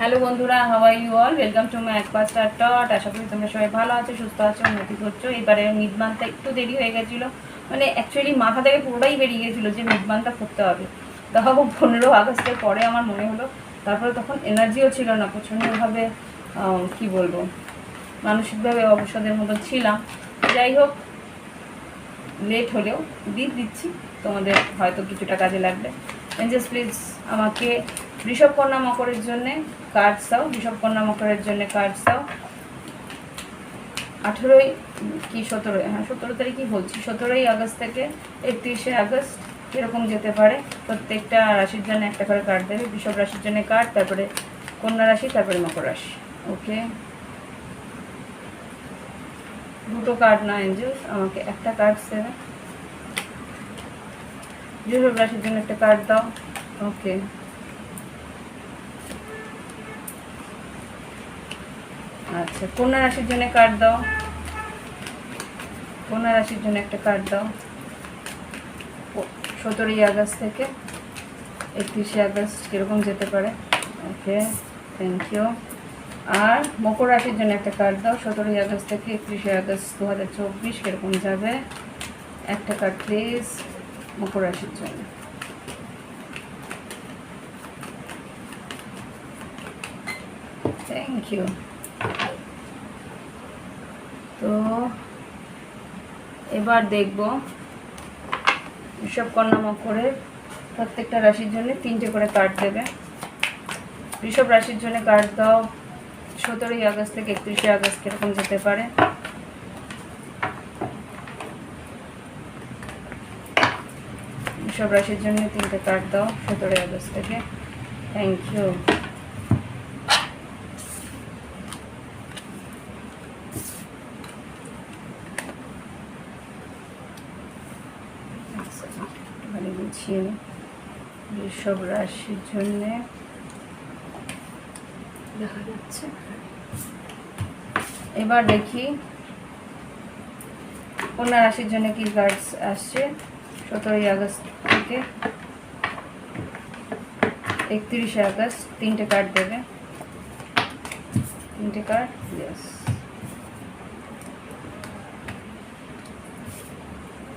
Hello বন্ধুরা, how are you all? Welcome to my একপাস্টার টট। আশা করি তোমরা সবাই ভালো আছো, সুস্থ আছো, উন্নতি করছো। এবারে মিডমানটা একটু দেরি হয়ে গেছিলো, মানে অ্যাকচুয়ালি মাথা থেকে পুরোটাই বেরিয়ে গেছিলো যে মিডমানটা করতে হবে। তাও 15 আগস্টের পরে আমার মনে হলো। তারপরে তখন এনার্জিও ছিল না, প্রচণ্ডভাবে কি বলবো, মানসিকভাবে অবসাদের মতো ছিলাম। যাই হোক, লেট হলেও দিচ্ছি, তোমাদের হয়তো কিছুটা কাজে লাগবে। এঞ্জেলস প্লিজ আমাকে বৃষভ কন্যা মকরের জন্যে কার্ডস দাও, বৃষভ কন্যা মকরের জন্যে কার্ডস দাও। 18ই কি 17, হ্যাঁ 17 তারিখই বলছি, 17ই আগস্ট থেকে 31শে আগস্ট এরকম যেতে পারে। প্রত্যেকটা রাশির জন্য একটা করে কার্ড দেবে। বৃষভ রাশির জন্য কার্ড, তারপরে কন্যা রাশি, তারপরে মকর রাশি। ওকে, দুটো কার্ড না এঞ্জেলস, আমাকে একটা কার্ড দেবে। বৃষভ রাশির জন্য একটা কার্ড দাও। ওকে, আচ্ছা কন্যা রাশির জন্য কার্ড দাও। কন্যা রাশির জন্য একটা কার্ড দাও। 17ই আগস্ট থেকে 31শে আগস্ট কীরকম যেতে পারে। ওকে, থ্যাংক ইউ। আর মকর রাশির জন্য একটা কার্ড দাও। 17ই আগস্ট থেকে 31শে আগস্ট 2024 কীরকম যাবে। একটা কার্ড প্লিজ মকর রাশির জন্য। Thank you. তো এবার দেখব বৃষভ কন্যা মকরের প্রত্যেকটা রাশির জন্য 3টে করে কার্ড দেবে। বৃষভ রাশির জন্য কার্ড দাও। 17ই আগস্ট থেকে 31শে আগস্ট কীরকম যেতে পারে। বৃষভ রাশির জন্য 3টে কার্ড দাও 17ই আগস্ট থেকে। Thank you. গুছিয়ে নিই বৃষভ রাশির জন্যে দেখা যাচ্ছে। এবার দেখি কন্যা রাশির জন্য কি কার্ডস আসছে। 17ই আগস্ট থেকে 31শে আগস্ট 3টে কার্ড দেবে। 3টে কার্ড, ইয়েস।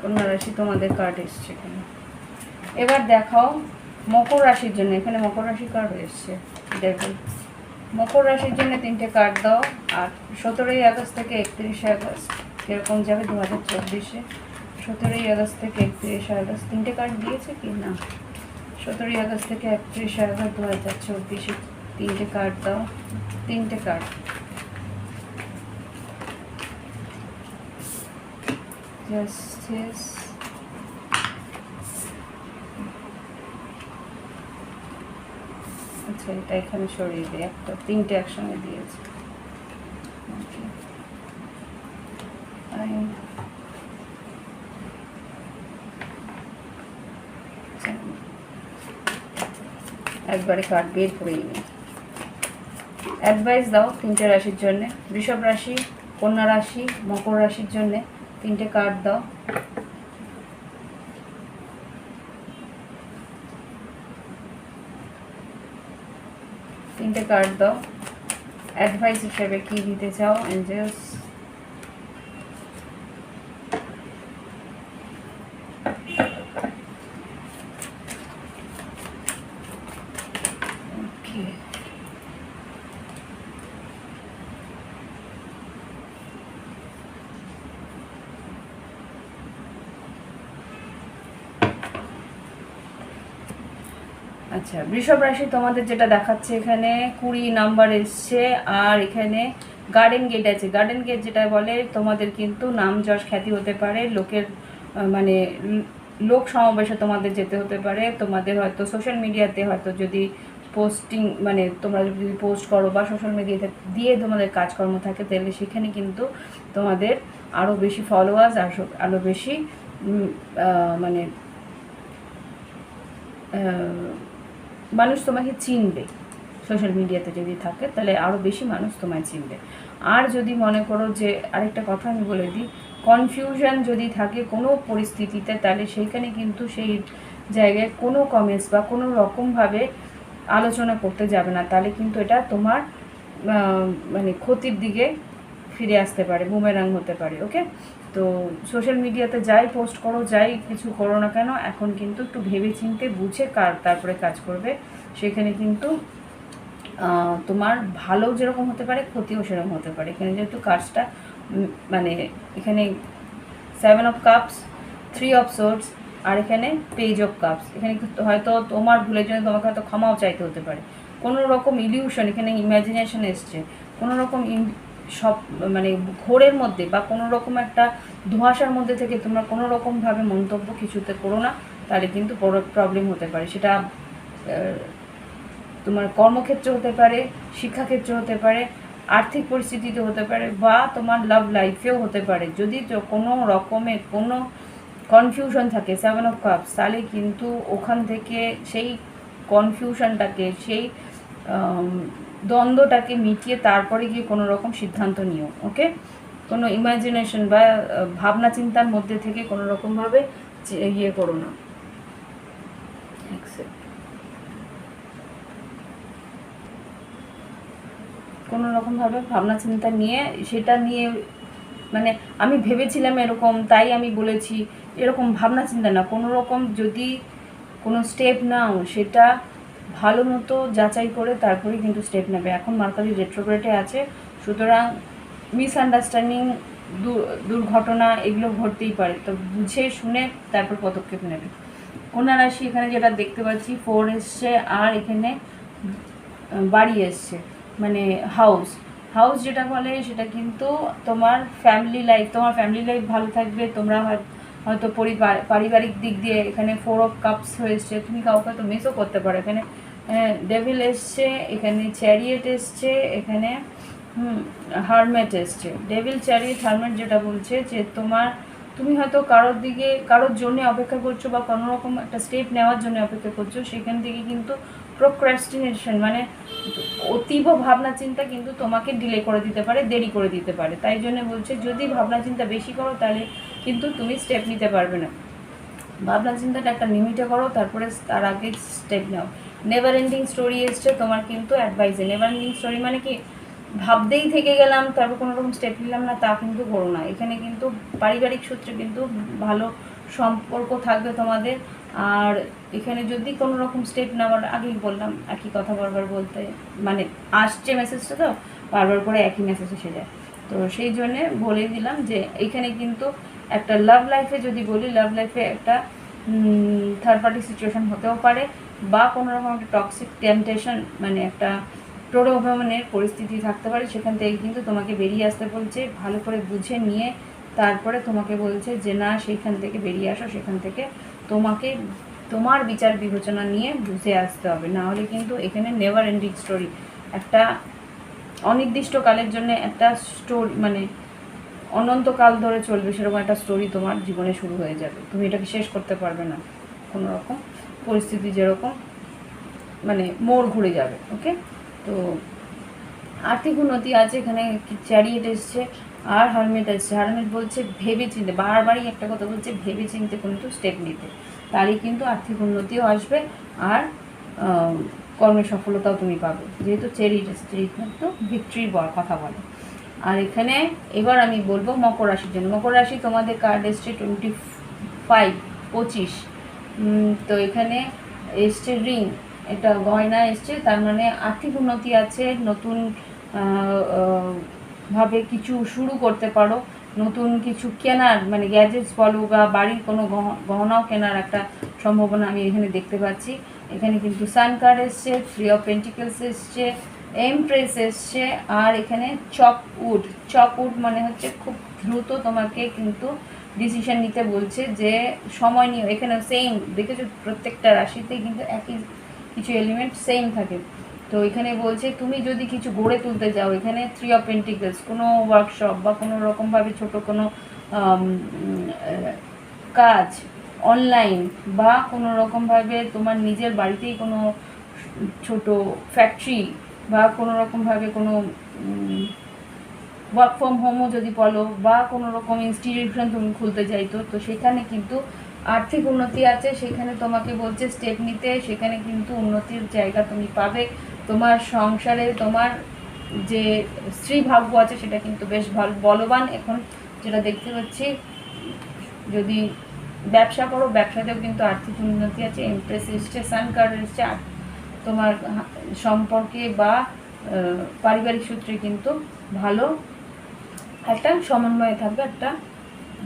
কন্যা রাশি তোমাদের কার্ড এসছে এখানে। এবার দেখাও মকর রাশির জন্য। এখানে মকর রাশি কার্ড এসছে, দেখুন মকর রাশির জন্য 3টে কার্ড দাও। আর 17ই আগস্ট থেকে 31শে আগস্ট কীরকম যাবে 2024-এ। 17ই আগস্ট থেকে 31শে আগস্ট 3টে কার্ড দিয়েছে কি না। 17ই আগস্ট থেকে 31শে আগস্ট 2024-এ 3টে কার্ড দাও। 3টে কার্ড, জাস্টিস, আচ্ছা এটা এখানে সরিয়ে দিই, একটা 3টে একসঙ্গে দিয়েছে। একবারে কার্ড বের করে নিই। অ্যাডভাইস দাও 3টে রাশির জন্য। বৃষভ রাশি, কন্যা রাশি, মকর রাশির জন্য 3টে কার্ড দাও। তিনটে কার্ড দাও। অ্যাডভাইস হিসেবে কি দিতে চাও এঞ্জেলস? আচ্ছা বৃষভ রাশি তোমাদের যেটা দেখাচ্ছে এখানে 20 নাম্বার এসছে। আর এখানে গার্ডেন গেট আছে। গার্ডেন গেট যেটা বলে তোমাদের কিন্তু নাম যশ খ্যাতি হতে পারে, লোকের মানে লোক সমাবেশে তোমাদের যেতে হতে পারে। তোমাদের হয়তো সোশ্যাল মিডিয়াতে হয়তো যদি পোস্টিং মানে তোমরা যদি পোস্ট করো বা সোশ্যাল মিডিয়াতে দিয়ে তোমাদের কাজকর্ম থাকে, তাহলে সেখানে কিন্তু তোমাদের আরও বেশি ফলোয়ার্স, আরও বেশি মানে মানুষ তোমাকে চিনবে। সোশ্যাল মিডিয়াতে যদি থাকে তাহলে আরও বেশি মানুষ তোমায় চিনবে। আর যদি মনে করো যে, আরেকটা কথা আমি বলে দিই, কনফিউশন যদি থাকে কোনো পরিস্থিতিতে, তাহলে সেইখানে কিন্তু সেই জায়গায় কোনো কমেন্টস বা কোনো রকমভাবে আলোচনা করতে যাবে না, তাহলে কিন্তু এটা তোমার মানে ক্ষতির দিকে ফিরে আসতে পারে, বুমেরাং হতে পারে। ওকে, তো সোশ্যাল মিডিয়াতে যাই পোস্ট করো, যাই কিছু করো না কেন, এখন কিন্তু একটু ভেবে চিনতে বুঝে তারপরে কাজ করবে। সেখানে কিন্তু তোমার ভালো যেরকম হতে পারে, ক্ষতিও সেরকম হতে পারে। এখানে যেহেতু কাজটা মানে এখানে 7 অফ কাপস, 3 অফ সোর্ডস, আর এখানে পেজ অফ কাপস। এখানে হয়তো তোমার ভুলের জন্য তোমাকে হয়তো ক্ষমাও চাইতে হতে পারে। কোনো রকম ইলিউশন, এখানে ইমাজিনেশন এসছে, কোনো রকম সব মানে ঘোরের মধ্যে বা কোনো রকম একটা ধোঁয়াশার মধ্যে থেকে তোমরা কোনো রকমভাবে মন্তব্য কিছুতে করো না, তাহলে কিন্তু বড় প্রবলেম হতে পারে। সেটা তোমার কর্মক্ষেত্র হতে পারে, শিক্ষাক্ষেত্র হতে পারে, আর্থিক পরিস্থিতিতে হতে পারে, বা তোমার লাভ লাইফেও হতে পারে। যদি কোনো রকমের কোনো কনফিউশন থাকে 7 অফ কাপস, তাহলে কিন্তু ওখান থেকে সেই কনফিউশনটাকে, সেই দ্বন্দ্বটাকে মিটিয়ে তারপরে গিয়ে কোনো রকম সিদ্ধান্ত নিও। ওকে, কোনো ইমাজিনেশন বা ভাবনা চিন্তার মধ্যে থেকে কোনো রকমভাবে ইয়ে করো না। কোনো রকমভাবে ভাবনা চিন্তা নিয়ে সেটা নিয়ে মানে আমি ভেবেছিলাম এরকম তাই আমি বলেছি, এরকম ভাবনা চিন্তা না। কোনো রকম যদি কোনো স্টেপ নাও, সেটা ভালো মতো যাচাই করে তারপরে কিন্তু স্টেপ নেবে। এখন মার্কারি রেট্রোগ্রেডে আছে, সুতরাং মিসআন্ডারস্ট্যান্ডিং, দুর্ঘটনা এগুলো ঘটতেই পারে। তো বুঝে শুনে তারপর পদক্ষেপ নেবে। কন্যা রাশি, এখানে যেটা দেখতে পাচ্ছি 4 এসছে, আর এখানে বাড়ি এসছে, মানে হাউস। হাউস যেটা বলে সেটা কিন্তু তোমার ফ্যামিলি লাইফ, তোমার ফ্যামিলি লাইফ ভালো থাকবে। তোমরা হয়তো পারিবারিক দিক দিয়ে এখানে 4 অফ কাপস হয়েছে, তুমি কাউকে হয়তো মিসও করতে পারো। এখানে ডেভিল এসছে, এখানে চ্যারিয়েট এসছে, এখানে হারমেট এসছে। ডেভিল, চ্যারিয়েট, হারমেট যেটা বলছে যে তুমি হয়তো কারোর জন্য অপেক্ষা করছো বা কোনো রকম একটা স্টেপ নেওয়ার জন্য অপেক্ষা করছো, সেখান থেকে কিন্তু প্রোক্রাস্টিনেশন মানে অতীব ভাবনা চিন্তা কিন্তু তোমাকে ডিলে করে দিতে পারে, দেরি করে দিতে পারে। তাই জন্য বলছে যদি ভাবনা চিন্তা বেশি করো তাহলে কিন্তু তুমি স্টেপ নিতে পারবে না। ভাবনা চিন্তাটা একটা লিমিটে করো, তারপরে তার আগে স্টেপ নাও। নেভার এন্ডিং স্টোরি এসছে তোমার কিন্তু অ্যাডভাইসে। নেভার এন্ডিং স্টোরি মানে কি, ভাবতেই থেকে গেলাম তারপর কোনো রকম স্টেপ নিলাম না, তা কিন্তু করো না। এখানে কিন্তু পারিবারিক সূত্রে কিন্তু ভালো সম্পর্ক থাকবে তোমাদের। আর এখানে যদি কোনো রকম স্টেপ নেওয়ার, আগেই বললাম একই কথা বারবার বলতে, মানে আসছে মেসেজটা তো বারবার করে একই মেসেজ এসে যায়, তো সেই জন্যে বলে দিলাম যে এইখানে কিন্তু একটা লাভ লাইফে, যদি বলি লাভ লাইফে একটা থার্ড পার্টি সিচুয়েশন হতেও পারে, বা কোনো রকম একটা টক্সিক টেম্পটেশন মানে একটা প্রলোভনের পরিস্থিতি থাকতে পারে। সেখান থেকে কিন্তু তোমাকে বেরিয়ে আসতে বলছে, ভালো করে বুঝে নিয়ে তারপরে তোমাকে বলছে যে না, সেইখান থেকে বেরিয়ে আসো, সেখান থেকে তোমাকে তোমার বিচার বিবেচনা নিয়ে বুঝে আসতে হবে। না হলে কিন্তু এখানে নেভার এন্ডিং স্টোরি, একটা অনির্দিষ্টকালের জন্য একটা স্টোরি, মানে অনন্তকাল ধরে চলবে সেরকম একটা স্টোরি তোমার জীবনে শুরু হয়ে যাবে। তুমি এটাকে শেষ করতে পারবে না, কোনো রকম পরিস্থিতি যেরকম মানে মোড় ঘুরে যাবে। ওকে, তো আর্থিক উন্নতি আছে, এখানে চ্যারিয়েট এসছে আর হারমেট এসছে। হারমেট বলছে ভেবে চিনতে, বারবারই একটা কথা বলছে, ভেবে চিনতে কিন্তু স্টেপ নিতে, তাহলেই কিন্তু আর্থিক উন্নতিও আসবে আর কর্মের সফলতাও তুমি পাবে। যেহেতু চ্যারিয়েট এসছে, কিন্তু ভিক্টরির কথা বলে। আর এখানে এবার আমি বলবো মকর রাশির জন্য। মকর রাশি তোমাদের কার্ড এসছে 25। তো এখানে এসছে রিং, এটা গয়না এসছে, তার মানে আর্থিক উন্নতি আছে, নতুন ভাবে কিছু শুরু করতে পারো, নতুন কিছু কেনার মানে গ্যাজেটস বলো বা বাড়ির কোনো গহনাও কেনার একটা সম্ভাবনা আমি এখানে দেখতে পাচ্ছি। এখানে কিন্তু সান কার্ড এসছে, 3 অফ পেন্টিকলস এসছে, এমপ্রেস এসছে, আর এখানে চপউড মানে হচ্ছে খুব দ্রুত তোমাকে কিন্তু ডিসিশন নিতে বলছে, যে সময় নিয়ে। এখানে সেম দেখেছো, প্রত্যেকটা রাশিতেই কিন্তু একই কিছু এলিমেন্ট সেম থাকে। তো এখানে বলছে তুমি যদি কিছু গড়ে তুলতে যাও, এখানে 3 অফ পেন্টিকলস, কোনো ওয়ার্কশপ বা কোনো রকমভাবে ছোট কোনো কাজ অনলাইন, বা কোনো রকমভাবে তোমার নিজের বাড়িতেই কোনো ছোট ফ্যাক্টরি, বা কোনো রকমভাবে কোনো ওয়ার্ক ফ্রম হোমও যদি বলো, বা কোনো রকম ইনস্টিটিউশন তুমি খুলতে চাইতো, তো সেখানে কিন্তু আর্থিক উন্নতি আছে, সেখানে তোমাকে বলছে স্টেপ নিতে, সেখানে কিন্তু উন্নতির জায়গা তুমি পাবে। তোমার সংসারে তোমার যে স্ত্রী ভাগ্য আছে সেটা কিন্তু বেশ ভালো বলবান এখন যেটা দেখতে পাচ্ছি। যদি ব্যবসা করো, ব্যবসাতেও কিন্তু আর্থিক উন্নতি আছে। এমপ্রেস এসছে, সান কার্ড এসছে। তোমার সম্পর্কে বা পারিবারিক সূত্রে কিন্তু ভালো একটা সমন্বয় থাকবে, একটা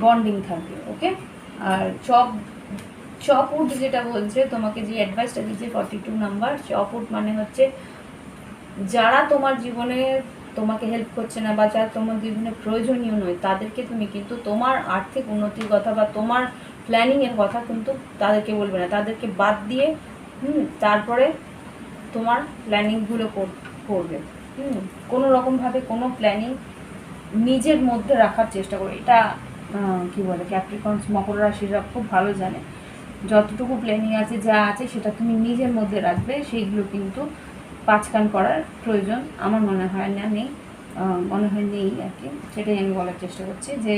বন্ডিং থাকবে। ওকে, আর চপউড যেটা বলছে তোমাকে যে অ্যাডভাইসটা দিচ্ছে 42 নাম্বার, চপউড মানে হচ্ছে যারা তোমার জীবনে তোমাকে হেল্প করছে না বা যারা তোমার জীবনে প্রয়োজনীয় নয়, তাদেরকে তুমি কিন্তু তোমার আর্থিক উন্নতির কথা বা তোমার প্ল্যানিংয়ের কথা কিন্তু তাদেরকে বলবে না, তাদেরকে বাদ দিয়ে তারপরে তোমার প্ল্যানিংগুলো করবে। কোনো রকমভাবে কোনো প্ল্যানিং নিজের মধ্যে রাখার চেষ্টা করো। এটা কি বলে, ক্যাপ্রিকনস মকর রাশিরা খুব ভালো জানে। যতটুকু প্ল্যানিং আছে, যা আছে সেটা তুমি নিজের মধ্যে রাখবে, সেইগুলো কিন্তু পাঁচকান করার প্রয়োজন আমার মনে হয় না, নেই, মনে হয় নেই আর কি। সেটাই আমি বলার চেষ্টা করছি, যে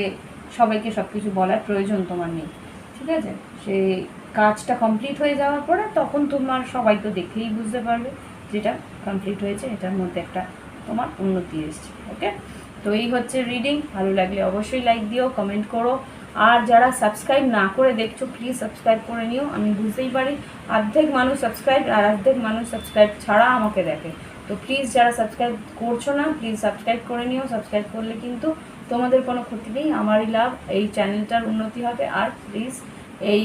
সবাইকে সব কিছু বলার প্রয়োজন তোমার নেই, ঠিক আছে? সেই কাজটা কমপ্লিট হয়ে যাওয়ার পরে তখন তোমার সবাই তো দেখেই বুঝতে পারবে যেটা কমপ্লিট হয়েছে, এটার মধ্যে একটা তোমার উন্নতি এসছে। ওকে, তো এই হচ্ছে রিডিং। ভালো লাগলে অবশ্যই লাইক দিও, কমেন্ট করো। আর যারা সাবস্ক্রাইব না করে দেখছো, প্লিজ সাবস্ক্রাইব করে নিও। আমি বুঝতেই পারি অর্ধেক মানুষ সাবস্ক্রাইব আর অর্ধেক মানুষ সাবস্ক্রাইব ছাড়া আমাকে দেখে। তো প্লিজ যারা সাবস্ক্রাইব করছো না, প্লিজ সাবস্ক্রাইব করে নিও। সাবস্ক্রাইব করলে কিন্তু তোমাদের কোনো ক্ষতি নেই, আমারই লাভ, এই চ্যানেলটার উন্নতি হবে। আর প্লিজ এই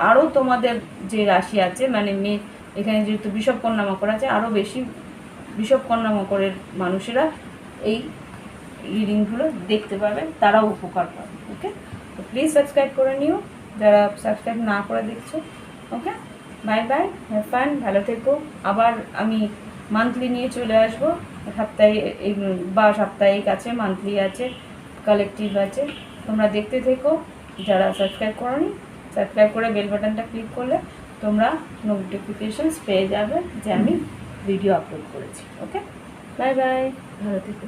আরও তোমাদের যে রাশি আছে, মানে এখানে যেহেতু বিষবকন্যা মকর আছে, আরও বেশি বিষবকন্যা মকরের মানুষেরা এই রিডিংগুলো দেখতে পাবে, তারাও উপকার পাবে। ওকে, তো প্লিজ সাবস্ক্রাইব করে নিও যারা সাবস্ক্রাইব না করে দেখছো। ওকে, বাই বাই, হ্যাভ ফান, ভালো থেকো। আবার আমি মান্থলি নিয়ে চলে আসবো, সাপ্তাহিক আছে, মান্থলি আছে, কালেকটিভ আছে। তোমরা দেখতে থেকো। যারা সাবস্ক্রাইব করোনি, সাবস্ক্রাইব করে বেল বাটনটা ক্লিক করলে তোমরা নোটিফিকেশনস পেয়ে যাবে যে আমি ভিডিও আপলোড করেছি। ওকে, বাই বাই, ভালো থেকো।